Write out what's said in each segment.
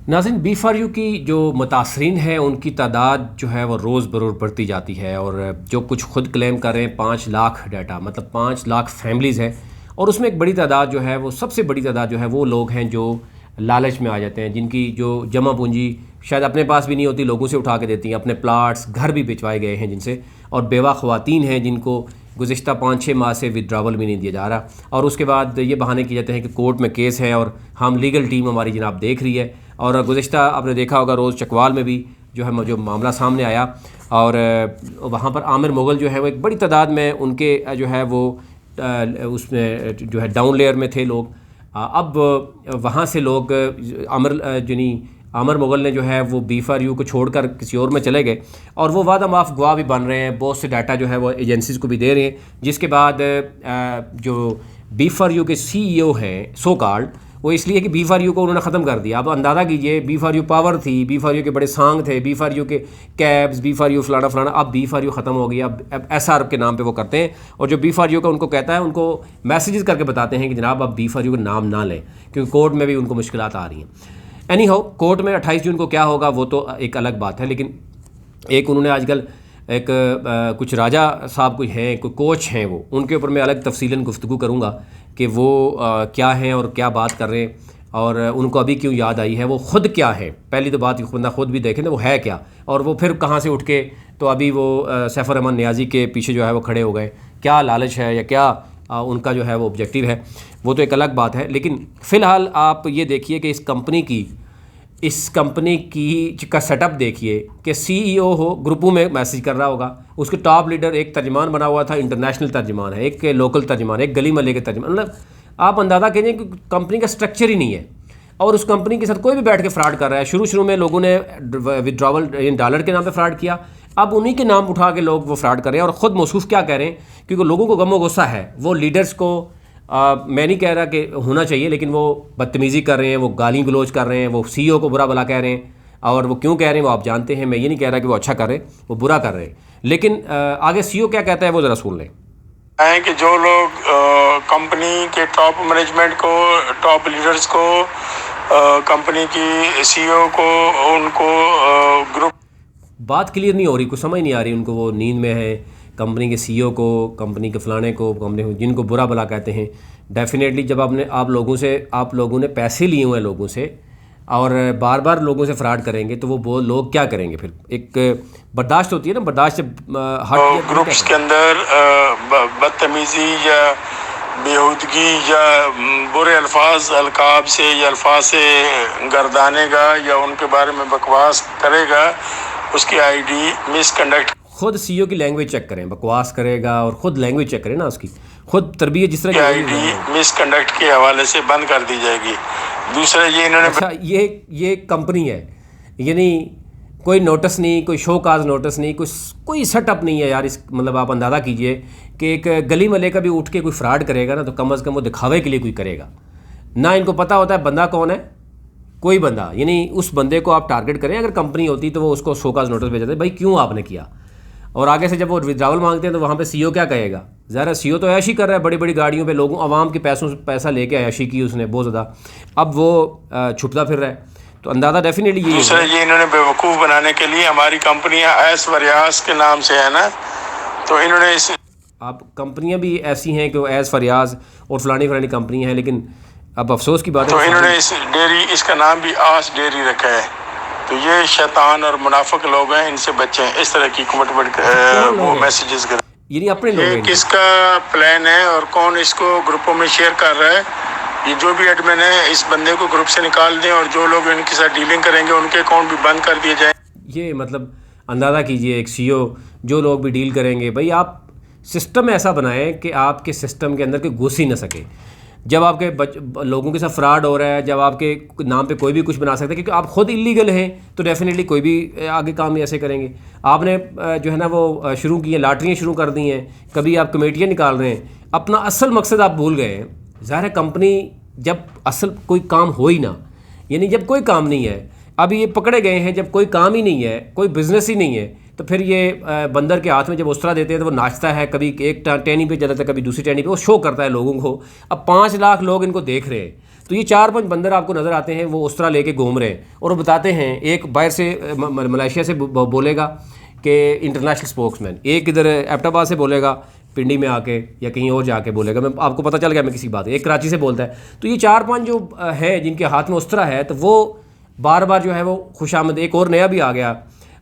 नाज़रीन, बी4यू की जो मुतासरीन हैं उनकी तादाद जो है वो रोज़ बरोज़ बढ़ती जाती है, और जो कुछ खुद क्लेम कर रहे हैं 5 लाख डाटा, मतलब 5 लाख फैमिलीज़ हैं। और उसमें एक बड़ी तादाद जो है वो, सबसे बड़ी तादाद जो है वो लोग हैं जो लालच में आ जाते हैं, जिनकी जो जमा पूंजी शायद अपने पास भी नहीं होती, लोगों से उठा के देती हैं, अपने प्लाट्स घर भी भिजवाए गए हैं जिनसे, और बेवा ख़वातीन हैं जिनको गुज़िश्ता 5-6 माह से विड्रावल भी नहीं दिया जा रहा। और उसके बाद ये बहाने किए जाते हैं कि कोर्ट में केस है और हम लीगल टीम हमारी जनाब देख रही है। और गुज़िश्ता आपने देखा होगा रोज़ चकवाल में भी जो मामला सामने आया, और वहाँ पर आमिर मुग़ल जो है वो एक बड़ी तादाद में उनके जो है वो उसमें जो है डाउन लेयर में थे लोग। अब वहाँ से लोग आमिर मुग़ल ने जो है वो बी4यू को छोड़कर किसी और में चले गए, और वो वादा माफ़ गवाह भी बन रहे हैं, बहुत से डाटा जो है वो एजेंसीज़ को भी दे रहे हैं। जिसके बाद जो बी4यू के CEO हैं सो कॉल्ड, वो इसलिए कि बी4यू को उन्होंने ख़त्म कर दिया। अब अंदाज़ा कीजिए, बी4यू पावर थी, बी4यू के बड़े सांग थे, बी4यू के कैब्स, बी4यू फलाना फलाना, अब बी4यू ख़त्म हो गया। अब SR के नाम पे वो करते हैं, और जो बी4यू का उनको कहता है उनको मैसेजेस करके बताते हैं कि जनाब अब बी4यू का नाम ना लें, क्योंकि कोर्ट में भी उनको मुश्किलात आ रही हैं। एनी हाउ, कोर्ट में 28 जून को क्या होगा वो तो एक अलग बात है। लेकिन एक उन्होंने आजकल एक कुछ राजा साहब कोई हैं, कोई कोच हैं, वो उनके ऊपर मैं अलग तफसीलन गुफ्तगू करूँगा कि वो क्या हैं और क्या बात कर रहे हैं, और उनको अभी क्यों याद आई है, वो ख़ुद क्या है। पहली तो बात बंदा ख़ुद भी देखे ना वो है क्या, और वो फिर कहाँ से उठ के तो अभी वो सैफुर रहमान नियाज़ी के पीछे जो है वो खड़े हो गए। क्या लालच है या क्या उनका जो है वो ऑब्जेक्टिव है, वो तो एक अलग बात है। लेकिन फ़िलहाल आप ये देखिए कि इस कंपनी की का सेटअप देखिए कि CEO हो, ग्रुपों में मैसेज कर रहा होगा, उसके टॉप लीडर एक तर्जमान बना हुआ था, इंटरनेशनल तर्जमान है, एक लोकल तर्जमान है, एक गली महल्ले के तर्जमान, मतलब आप अंदाज़ा कीजिए कि कंपनी का स्ट्रक्चर ही नहीं है, और उस कंपनी के साथ कोई भी बैठ के फ्रॉड कर रहा है। शुरू में लोगों ने विड्रॉवल डॉलर के नाम पे फ्रॉड किया, अब उन्हीं के नाम उठा के लोग वो फ्रॉड कर रहे हैं, और ख़ुद मौसूफ क्या कह रहे हैं, क्योंकि लोगों को गम व गुस्सा है। वो लीडर्स को मैं नहीं कह रहा कि होना चाहिए, लेकिन वो बदतमीज़ी कर रहे हैं, वो गाली गलोच कर रहे हैं, वो CEO को बुरा भला कह रहे हैं, और वो क्यों कह रहे हैं वो आप जानते हैं। मैं ये नहीं कह रहा कि वो अच्छा कर रहे हैं, वो बुरा कर रहे हैं। लेकिन आगे CEO क्या कहता है वो ज़रा सुन लें। है कि जो लोग कंपनी के टॉप मैनेजमेंट को, टॉप लीडर्स को, कंपनी की CEO को, उनको ग्रुप बात क्लियर नहीं हो रही, कुछ समझ नहीं आ रही उनको, वो नींद में है। कंपनी के CEO को, कंपनी के फलाने को, कंपनी जिनको बुरा भला कहते हैं, डेफिनेटली जब आप लोगों ने पैसे लिए हुए हैं लोगों से, और बार बार लोगों से फ्रॉड करेंगे, तो वो लोग क्या करेंगे फिर। एक बर्दाश्त होती है ना, बर्दाश्त जब हट ग्रुप्स के अंदर बदतमीजी या बेहूदगी या बुरे अल्फाज अलकाब से या अल्फाज से गर्दानेगा या उनके बारे में बकवास करेगा, उसकी ID मिसकंडक्ट। खुद CEO की लैंग्वेज चेक करें, बकवास करेगा, और ख़ुद लैंग्वेज चेक करें ना, उसकी खुद तरबियत जिस तरह की ID मिसकंडक्ट के हवाले से बंद कर दी जाएगी। दूसरा ये इन्होंने अच्छा, ये कंपनी है, यानी कोई नोटिस नहीं, कोई शो काज नोटिस नहीं, कोई सेटअप नहीं है यार। इस मतलब आप अंदाज़ा कीजिए कि एक गली मले का भी उठ के कोई फ्रॉड करेगा ना, तो कम अज़ कम वो दिखावे के लिए कोई करेगा ना। इनको पता होता है बंदा कौन है, कोई बंदा, यानी उस बंदे को आप टारगेट करें। अगर कंपनी होती तो वो उसको शो काज नोटिस भेज देते, भाई क्यों आपने किया। और आगे से जब वो विड्रावल मांगते हैं तो वहाँ पे CEO क्या कहेगा, ज़रा CEO तो ऐशी कर रहा है, बड़ी बड़ी गाड़ियों पे लोगों आवाम के पैसों से पैसा लेके ऐशी की उसने बहुत ज़्यादा, अब वो छुपता फिर रहा है। तो अंदाज़ा डेफिनेटली ये दूसरा ये इन्होंने बेवकूफ़ बनाने के लिए हमारी कंपनियां ऐश-फरियाज के नाम से है ना, तो इन्होंने इस आप कंपनियां भी ऐसी हैं कि वो ऐश-फरियाज और फलानी कंपनियां हैं, लेकिन अब अफसोस की बात है तो इन्होंने इस डेयरी, इसका नाम भी आस डेयरी रखा है। तो ये शैतान और मुनाफिक लोग हैं, इनसे बचें। इस तरह की कमिटमेंट वो मैसेजेस कर, यानी अपने लोग ये किसका प्लान है और कौन इसको ग्रुपों में शेयर कर रहा है। ये जो भी एडमिन है इस बंदे को ग्रुप से निकाल दें, और जो लोग इनके साथ डीलिंग करेंगे उनके अकाउंट भी बंद कर दिए जाएं। ये मतलब अंदाज़ा कीजिए, एक CEO जो लोग भी डील करेंगे, भाई आप सिस्टम ऐसा बनाएं कि आपके सिस्टम के अंदर कोई घुस ही ना सके। जब आपके लोगों के साथ फ्रॉड हो रहा है, जब आपके नाम पे कोई भी कुछ बना सकता है, क्योंकि आप खुद इलीगल हैं, तो डेफिनेटली कोई भी आगे काम ऐसे करेंगे। आपने जो है ना वो शुरू की है, लॉटरियाँ शुरू कर दी हैं, कभी आप कमेटियाँ निकाल रहे हैं, अपना असल मकसद आप भूल गए हैं। ज़ाहिर है कंपनी जब असल कोई काम हो ही ना, यानी जब कोई काम नहीं है, अब ये पकड़े गए हैं, जब कोई काम ही नहीं है, कोई बिज़नेस ही नहीं है, तो फिर ये बंदर के हाथ में जब उस्तरा देते हैं तो वो नाचता है, कभी एक टहनी पे चलाता है, कभी दूसरी टहनी पे, वो शो करता है लोगों को। अब 5 लाख लोग इनको देख रहे हैं, तो ये 4-5 बंदर आपको नज़र आते हैं, वो उस तरह लेके घूम रहे हैं और वो बताते हैं, एक बाहर से मलेशिया से बोलेगा कि इंटरनेशनल स्पोक्समैन, एक इधर एबटाबाद से बोलेगा पिंडी में आके या कहीं और जाके बोलेगा, मैं आपको पता चल गया मैं किसी बात, एक कराची से बोलता है। तो ये 4-5 जो है जिनके हाथ में उस तरह है, तो वो बार बार जो है वो खुशामद, एक और नया भी आ गया,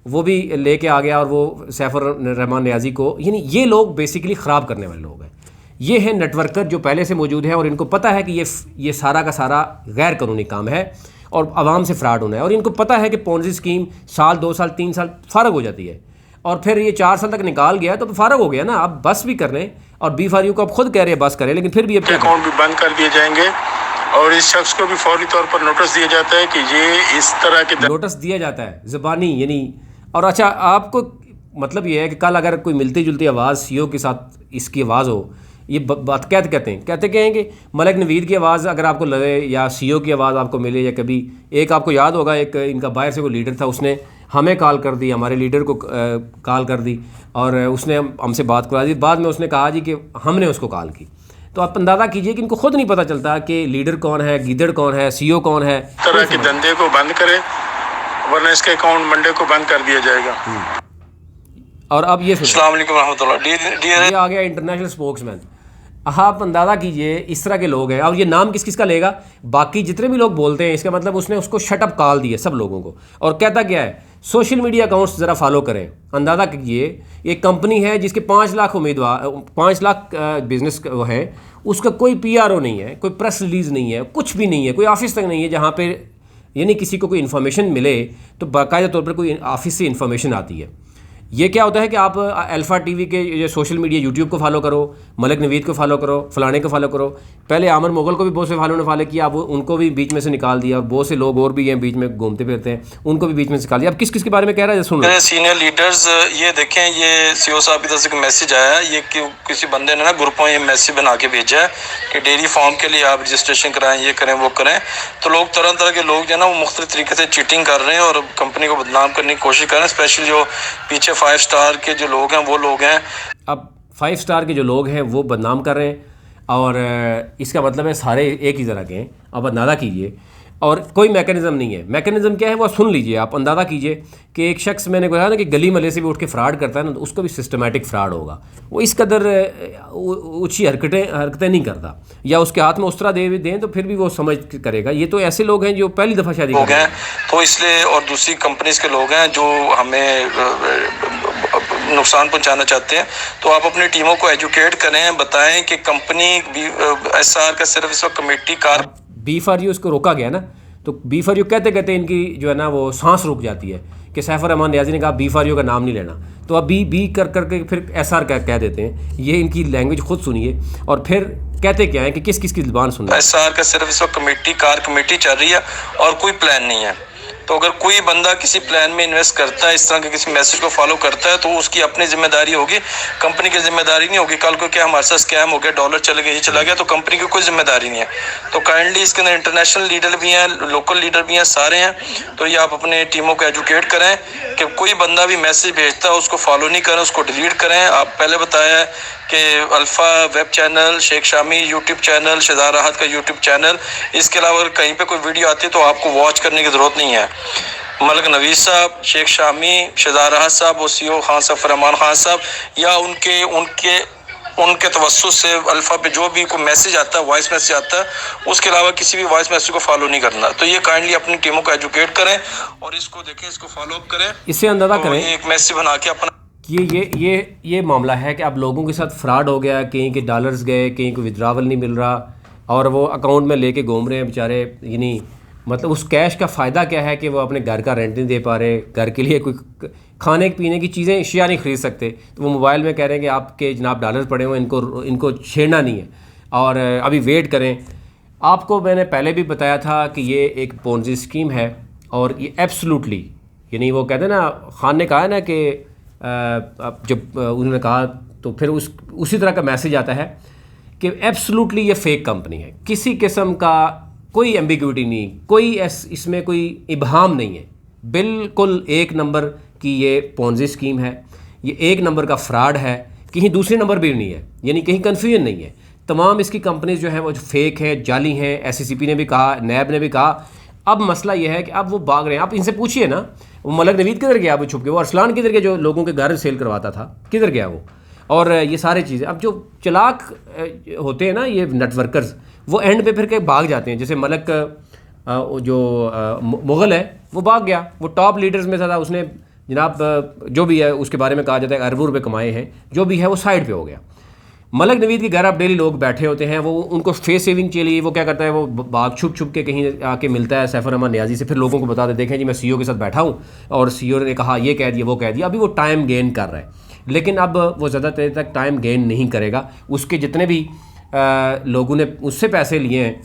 वो भी लेके आ गया और वो सैफुर रहमान नियाज़ी को, यानी ये लोग बेसिकली ख़राब करने वाले लोग हैं। ये हैं नेटवर्कर जो पहले से मौजूद हैं और इनको पता है कि ये सारा का सारा गैर कानूनी काम है और आवाम से फ्रॉड होना है, और इनको पता है कि पोंजी स्कीम साल 2 साल 3 साल फ़ारग हो जाती है, और फिर ये 4 साल तक निकाल गया तो फ़ारग हो गया ना, अब बस भी कर लें, और B4U को अब खुद कह रहे हैं बस करें, लेकिन फिर भी अब अकाउंट भी बंद कर दिए जाएंगे और इस शख्स को भी फौरी तौर पर नोटिस दिया जाता है कि ये इस तरह के नोटिस दिया जाता है ज़बानी, यानी। और अच्छा, आपको मतलब ये है कि कल अगर कोई मिलती जुलती आवाज़ CEO के साथ इसकी आवाज़ हो, ये बात कहते हैं कि मलिक नवीद की आवाज़ अगर आपको लगे या CEO की आवाज़ आपको मिले, या कभी एक आपको याद होगा एक इनका बाहर से कोई लीडर था, उसने हमें कॉल कर दी, हमारे लीडर को कॉल कर दी और उसने हमसे बात करा दी, बाद में उसने कहा जी कि हमने उसको कॉल की। तो आप अंदाज़ा कीजिए कि इनको खुद नहीं पता चलता कि लीडर कौन है, गीदड़ कौन है, CEO कौन है। तरह के धंधे को बंद करे, वरना इसके अकाउंट मंडे को बंद कर दिया जाएगा। और अब ये अस्सलाम वालेकुम रहमतुल्लाह, ये आ गया इंटरनेशनल स्पोक्समैन। आप अंदाज़ा कीजिए इस तरह के लोग हैं, और ये नाम किस किस का लेगा, बाकी जितने भी लोग बोलते हैं, इसका मतलब उसने उसको शट अप कॉल दिए सब लोगों को, और कहता क्या है, सोशल मीडिया अकाउंट्स ज़रा फॉलो करें। अंदाज़ा कीजिए एक कंपनी है जिसके 5 लाख उम्मीदवार, 5 लाख बिजनेस है, उसका कोई PRO नहीं है, कोई प्रेस रिलीज़ नहीं है, कुछ भी नहीं है, कोई ऑफिस तक नहीं है जहाँ पे यानी किसी को कोई इन्फॉर्मेशन मिले तो बाकायदा तौर पर कोई ऑफिस से इन्फॉर्मेशन आती है। ये क्या होता है कि आप अल्फ़ा TV के ये सोशल मीडिया YouTube को फॉलो करो, मलिक नवीद को फॉलो करो, फलाने को फॉलो करो, पहले आमर मुगल को भी बहुत से फॉलो किया, अब उनको भी बीच में से निकाल दिया, बहुत से लोग और भी हैं बीच में घूमते फिरते हैं, उनको भी बीच में से निकाल दिया। अब किस किस के बारे में कह रहा है सुन लो। सीनियर लीडर्स ये देखें, ये CEO साहब की तरफ से मैसेज आया है, ये किसी बंदे ने ना ग्रुप में ये मैसेज बना के भेजा है कि डेयरी फार्म के लिए आप रजिस्ट्रेशन कराएं, ये करें वो करें। तो लोग तरह तरह के लोग जो है ना वो मुख्तलिफ तरीके से चीटिंग कर रहे हैं और कंपनी को बदनाम करने की कोशिश कर रहे हैं, स्पेशली जो पीछे 5 स्टार के जो लोग हैं वो लोग हैं। अब 5 स्टार के जो लोग हैं वो बदनाम कर रहे हैं, और इसका मतलब है सारे एक ही तरह के हैं। अब अंदाज़ा कीजिए, और कोई मैकेनिज़्म नहीं है। मैकेनिज़्म क्या है वो सुन लीजिए, आप अंदाज़ा कीजिए कि एक शख्स, मैंने कहा ना कि गली मले से भी उठ के फ्रॉड करता है ना, तो उसको भी सिस्टमेटिक फ्रॉड होगा। वो इस कदर ऊँची हरकतें नहीं करता, या उसके हाथ में उस तरह दे दें तो फिर भी वो समझ करेगा। ये तो ऐसे लोग हैं जो पहली दफ़ा शादी लोग हैं, तो इसलिए, और दूसरी कंपनीज के लोग हैं जो हमें नुकसान पहुंचाना चाहते हैं। तो आप अपनी टीमों को एजुकेट करें, बताएं कि कंपनी SR का सिर्फ इस वक्त कमेटी कार B4U उसको रोका गया ना, तो B4U कहते कहते इनकी जो है ना वो सांस रुक जाती है कि सैफुर रहमान नियाज़ी ने कहा B4U का नाम नहीं लेना, तो अब बी कर करके फिर SR कह देते हैं। ये इनकी लैंग्वेज खुद सुनिए, और फिर कहते क्या है कि किस किस की ज़ुबान सुनना। SR का सिर्फ इस वक्त कमेटी चल रही है और कोई प्लान नहीं है। तो अगर कोई बंदा किसी प्लान में इन्वेस्ट करता है, इस तरह के किसी मैसेज को फॉलो करता है, तो उसकी अपनी जिम्मेदारी होगी, कंपनी की जिम्मेदारी नहीं होगी। कल को क्या हमारे साथ स्कैम हो गया, डॉलर चले गए, ये चला गया, तो कंपनी की कोई जिम्मेदारी नहीं है। तो काइंडली इसके अंदर इंटरनेशनल लीडर भी हैं, लोकल लीडर भी हैं, सारे हैं। तो ये आप अपने टीमों को एजुकेट करें कि कोई बंदा भी मैसेज भेजता है उसको फॉलो नहीं करें, उसको डिलीट करें। आप पहले बताया है कि alpha web channel, Sheikh Shami YouTube channel, Shahzad Rahat का यूट्यूब चैनल, इसके अलावा अगर कहीं पे कोई वीडियो आती है तो आपको वॉच करने की ज़रूरत नहीं है। मलिक नवीद साहब, शेख शामी, शहज़ाद राहत साहब, वो CEO खान साहब, रहमान खान साहब, या उनके तवस्सुस से अल्फ़ा पे जो भी कोई मैसेज आता है, वॉइस मैसेज आता है, उसके अलावा किसी भी वॉइस मैसेज को फॉलो नहीं करना। तो ये काइंडली अपनी टीमों को एजुकेट करें और इसको देखें, इसको फॉलो अप करें, इससे अंदाज़ा तो करें एक मैसेज बना के अपना ये मामला है कि अब लोगों के साथ फ्रॉड हो गया, कहीं के डॉलर्स गए, कहीं को विड्रावल नहीं मिल रहा, और वो अकाउंट में लेके घूम रहे हैं बेचारे। यानी मतलब उस कैश का फ़ायदा क्या है कि वो अपने घर का रेंट नहीं दे पा रहे, घर के लिए कोई खाने पीने की चीज़ें अशिया नहीं ख़रीद सकते, तो वो मोबाइल में कह रहे हैं कि आपके जनाब डॉलर पड़े हुए, इनको छेड़ना नहीं है और अभी वेट करें। आपको मैंने पहले भी बताया था कि ये एक पोंजी स्कीम है, और ये एब्सोल्युटली, यानी वो कहते हैं ना, खान ने कहा है ना कि जब उन्होंने कहा तो फिर उसी तरह का मैसेज आता है कि एब्सोल्युटली ये फेक कंपनी है, किसी किस्म का कोई एम्बिग्विटी नहीं, कोई इसमें कोई इबहाम नहीं है, बिल्कुल एक नंबर की ये पोंजी स्कीम है, ये एक नंबर का फ्रॉड है, कहीं दूसरे नंबर भी नहीं है, यानी कहीं कन्फ्यूजन नहीं है। तमाम इसकी कंपनीज जो हैं वो फेक हैं, जाली हैं। SCCP ने भी कहा, नैब ने भी कहा। अब मसला ये है कि अब वो भाग रहे हैं। आप इनसे पूछिए ना, वो मलक नवीद किधर गया वो छुप के, वो अरसलान किधर गया जो लोगों के घर सेल करवाता था, किधर गया वो, और ये सारी चीज़ें। अब जो चलाक होते हैं ना ये नेटवर्कर्स, वो एंड पे फिर के भाग जाते हैं। जैसे मलक जो मुग़ल है वो भाग गया, वो टॉप लीडर्स में था, उसने जनाब जो भी है उसके बारे में कहा जाता है अरबों रुपये कमाए हैं, जो भी है वो साइड पे हो गया। मलक नवीद के घर अब डेली लोग बैठे होते हैं, वो उनको फेस सेविंग चाहिए, वो क्या करता है, वो भाग छुप छुप के कहीं आके मिलता है सैफर रहमान नियाज़ी से, फिर लोगों को बताते देखें जी मैं CEO के साथ बैठा हूँ और CEO ने कहा ये कह दिया वो कह दिया। अभी वो टाइम गेन कर रहा है, लेकिन अब वो ज़्यादा देर तक टाइम गेन नहीं करेगा। उसके जितने भी लोगों ने उससे पैसे लिए हैं,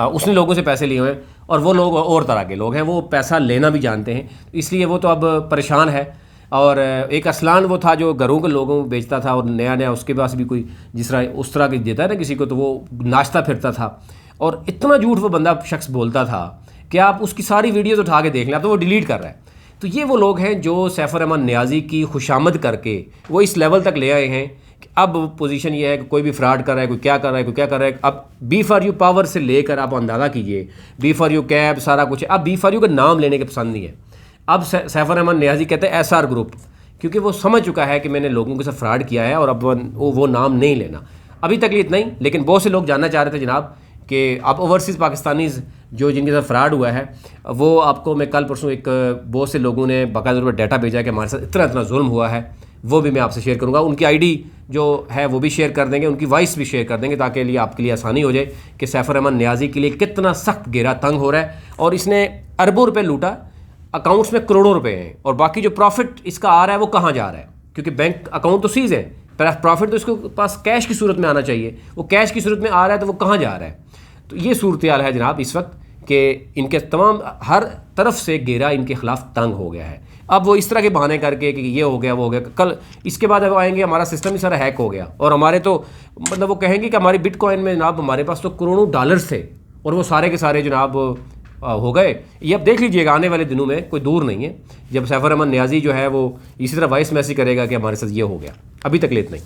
उसने लोगों से पैसे लिए हुए हैं, और वो लोग और तरह के लोग हैं, वो पैसा लेना भी जानते हैं, इसलिए वो तो अब परेशान है। और एक असलान वो था जो घरों के लोगों को बेचता था, और नया नया उसके पास भी कोई जिस तरह उस तरह की देता है ना किसी को, तो वो नाचता फिरता था, और इतना झूठ वो बंदा शख्स बोलता था कि आप उसकी सारी वीडियोज़ उठा के देख लें, अब तो वो डिलीट कर रहा है। तो ये वो लोग हैं जो सैफर रहमान नियाज़ी की खुशामद करके वो इस लेवल तक ले आए हैं कि अब पोजीशन ये है कि कोई भी फ्रॉड कर रहा है, कोई क्या कर रहा है, कोई क्या कर रहा है। अब B4U पावर से लेकर आप अंदाज़ा कीजिए, B4U कैब सारा कुछ है। अब B4U का नाम लेने के पसंद नहीं है। अब सैफर रहमान नियाज़ी कहते हैं SR ग्रुप, क्योंकि वो समझ चुका है कि मैंने लोगों के साथ फ्रॉड किया है, और अब वो नाम नहीं लेना। अभी तकलीफ नहीं, लेकिन बहुत से लोग जानना चाह रहे थे जनाब कि अब ओवरसीज़ पाकिस्तानीज़ जो जिनके साथ फ्रॉड हुआ है, वो आपको मैं कल परसों एक बहुत से लोगों ने बाकायदा तौर पर डाटा भेजा है कि हमारे साथ इतना इतना जुल्म हुआ है, वो भी मैं आपसे शेयर करूंगा। उनकी ID जो है वो भी शेयर कर देंगे, उनकी वॉइस भी शेयर कर देंगे, ताकि लिए आपके लिए आसानी हो जाए कि सैफर रहमान नियाज़ी के लिए कितना सख्त घेरा तंग हो रहा है। और इसने अरबों रुपये लूटा, अकाउंट्स में करोड़ों रुपए हैं, और बाकी जो प्रॉफिट इसका आ रहा है वो कहाँ जा रहा है, क्योंकि बैंक अकाउंट तो सीज है, पर प्रॉफिट तो इसको पास कैश की सूरत में आना चाहिए, वो कैश की सूरत में आ रहा है तो वो कहाँ जा रहा है। तो ये सूरत हाल है जनाब इस वक्त कि इनके तमाम हर तरफ से घेरा इनके खिलाफ तंग हो गया है। अब वो इस तरह के बहाने करके कि ये हो गया वो हो गया, कल इसके बाद अब आएंगे हमारा सिस्टम ही सारा हैक हो गया, और हमारे तो मतलब वो कहेंगे कि हमारी बिटकॉइन में जनाब हमारे पास तो करोड़ों डॉलर्स थे, और वो सारे के सारे जनाब हो गए। ये अब देख लीजिएगा आने वाले दिनों में, कोई दूर नहीं है, जब सैफर रहमान नियाज़ी जो है वो इसी तरह वॉइस मैसेज करेगा कि हमारे साथ ये हो गया। अभी तकलीफ नहीं।